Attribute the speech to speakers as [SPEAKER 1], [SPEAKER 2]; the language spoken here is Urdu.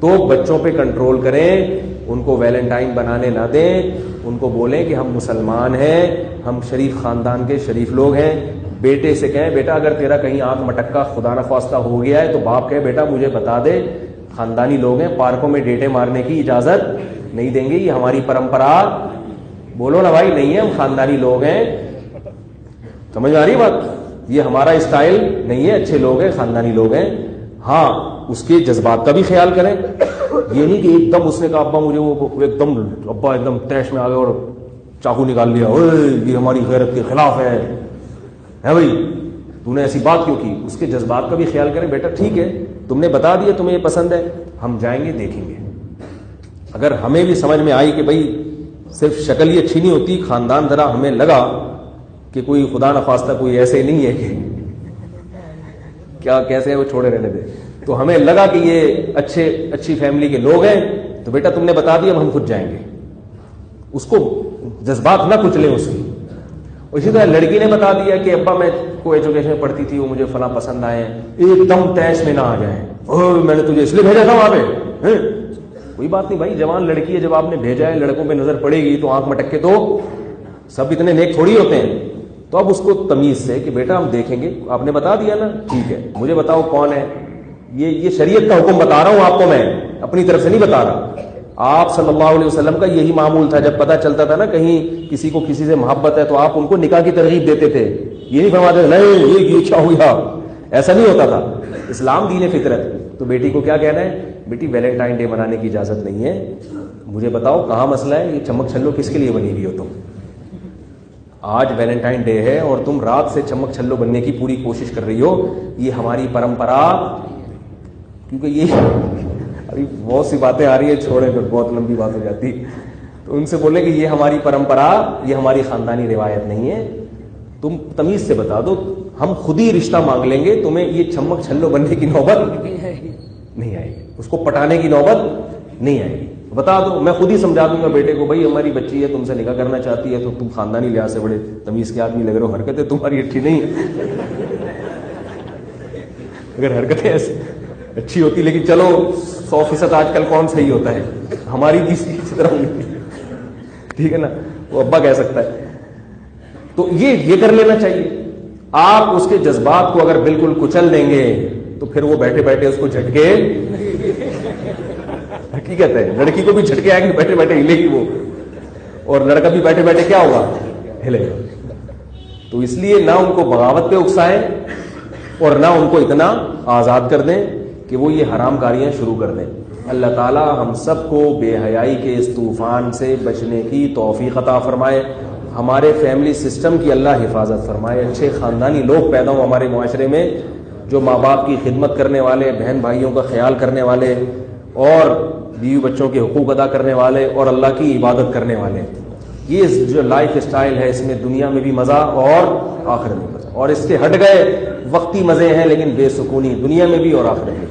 [SPEAKER 1] تو بچوں پہ کنٹرول کریں, ان کو ویلنٹائن بنانے نہ دیں, ان کو بولیں کہ ہم مسلمان ہیں, ہم شریف خاندان کے شریف لوگ ہیں. بیٹے سے کہیں بیٹا اگر تیرا کہیں آنکھ مٹکا خدا نخواستہ ہو گیا ہے تو باپ کہے بیٹا مجھے بتا دے, خاندانی لوگ ہیں, پارکوں میں ڈیٹے مارنے کی اجازت نہیں دیں گے, یہ ہماری پرمپرا, بولو نا بھائی, نہیں ہے, ہم خاندانی لوگ ہیں. سمجھ آ رہی بات؟ یہ ہمارا اسٹائل نہیں ہے, اچھے لوگ ہیں, خاندانی لوگ ہیں. ہاں اس کے جذبات کا بھی خیال کریں, یہ نہیں کہ ایک دم اس نے کہا ابا مجھے وہ ایک دم ابا ایک دم تیش میں آ گئے اور چاقو نکال لیا, یہ ہماری غیرت کے خلاف ہے بھائی تو نے ایسی بات کیوں کی. اس کے جذبات کا بھی خیال کریں, بیٹا ٹھیک ہے تم نے بتا دیا تمہیں یہ پسند ہے, ہم جائیں گے دیکھیں گے. اگر ہمیں بھی سمجھ میں آئی کہ بھائی صرف شکل ہی اچھی نہیں ہوتی, خاندان ذرا ہمیں لگا کہ کوئی خدا نخواستہ کوئی ایسے نہیں ہے کہ کیا کیسے ہے وہ چھوڑے رہنے دے, تو ہمیں لگا کہ یہ اچھی فیملی کے لوگ ہیں, تو بیٹا تم نے بتا دیا ہم خود جائیں گے. اس کو جذبات نہ کچلیں اس کی. اسی طرح لڑکی نے بتا دیا کہ ابا میں کو ایجوکیشن میں پڑھتی تھی, وہ مجھے فلاں پسند آئے ہیں, ایک دم تیش میں نہ آ جائیں, میں نے تجھے اس لیے بھیجا تھا وہاں پہ. کوئی بات نہیں بھائی, جوان لڑکی ہے, جب آپ نے بھیجا ہے, لڑکوں پہ نظر پڑے گی تو آنکھ مٹک کے تو سب اتنے نیک تھوڑی ہوتے ہیں. تو اب اس کو تمیز سے کہ بیٹا ہم دیکھیں گے, آپ نے بتا دیا نا ٹھیک ہے, مجھے بتاؤ کون ہے. یہ شریعت کا حکم بتا رہا ہوں آپ کو, میں اپنی طرف سے نہیں بتا رہا. آپ صلی اللہ علیہ وسلم کا یہی معمول تھا, جب پتہ چلتا تھا نا کہیں کسی کو کسی سے محبت ہے تو آپ ان کو نکاح کی ترغیب دیتے تھے, یہ نہیں فرماتے نہیں یہ کیا ہو گیا, ایسا نہیں ہوتا تھا. اسلام دین فطرت. تو بیٹی کو کیا کہنا ہے, بیٹی ویلنٹائن ڈے منانے کی اجازت نہیں ہے, مجھے بتاؤ کہاں مسئلہ ہے, یہ چمک چھلو کس کے لیے بنی ہوئی ہو تم. آج ویلنٹائن ڈے ہے اور تم رات سے چمک چھلو بننے کی پوری کوشش کر رہی ہو, یہ ہماری پرمپرا. کیونکہ یہ ابھی بہت سی باتیں آ رہی ہے, چھوڑیں پھر بہت لمبی بات ہو جاتی, تو ان سے بولے کہ یہ ہماری پرمپرا, یہ ہماری خاندانی روایت نہیں ہے, تم تمیز سے بتا دو, ہم خود ہی رشتہ مانگ لیں گے, تمہیں یہ چمک چھلو بننے کی نوبت نہیں آئے گی, اس کو پٹانے کی نوبت نہیں آئے گی. بتا دو, میں خود ہی سمجھا دوں گا بیٹے کو, بھائی ہماری بچی ہے, تم سے نکاح کرنا چاہتی ہے, تو تم خاندانی لحاظ سے بڑے تمیز کے آدمی لگ رہے ہو, حرکتیں تمہاری اچھی نہیں ہے. اگر حرکتیں ایسی اچھی ہوتی, لیکن چلو 100% آج کل کون صحیح ہوتا ہے, ہماری بھی اسی طرح ہوگی, ٹھیک ہے نا, وہ ابا کہہ سکتا ہے. تو یہ کر لینا چاہیے. آپ اس کے جذبات کو اگر بالکل کچل دیں گے تو پھر وہ بیٹھے بیٹھے اس کو جھٹکے, حقیقت ہے لڑکی کو بھی جھٹکے آئیں گے, بیٹھے بیٹھے ہلے گی وہ, اور لڑکا بھی بیٹھے بیٹھے کیا ہوگا, ہلے گا. تو اس لیے نہ ان کو بغاوت پہ اکسائیں اور نہ ان کو اتنا آزاد کر دیں کہ وہ یہ حرام کاریاں شروع کر دیں. اللہ تعالی ہم سب کو بے حیائی کے اس طوفان سے بچنے کی توفیق عطا فرمائے, ہمارے فیملی سسٹم کی اللہ حفاظت فرمائے, اچھے خاندانی لوگ پیدا ہوں ہمارے معاشرے میں, جو ماں باپ کی خدمت کرنے والے, بہن بھائیوں کا خیال کرنے والے, اور بیوی بچوں کے حقوق ادا کرنے والے, اور اللہ کی عبادت کرنے والے. یہ جو لائف اسٹائل ہے, اس میں دنیا میں بھی مزہ اور آخرت میں مزہ, اور اس سے ہٹ گئے وقتی مزے ہیں لیکن بے سکونی دنیا میں بھی اور آخرت میں بھی.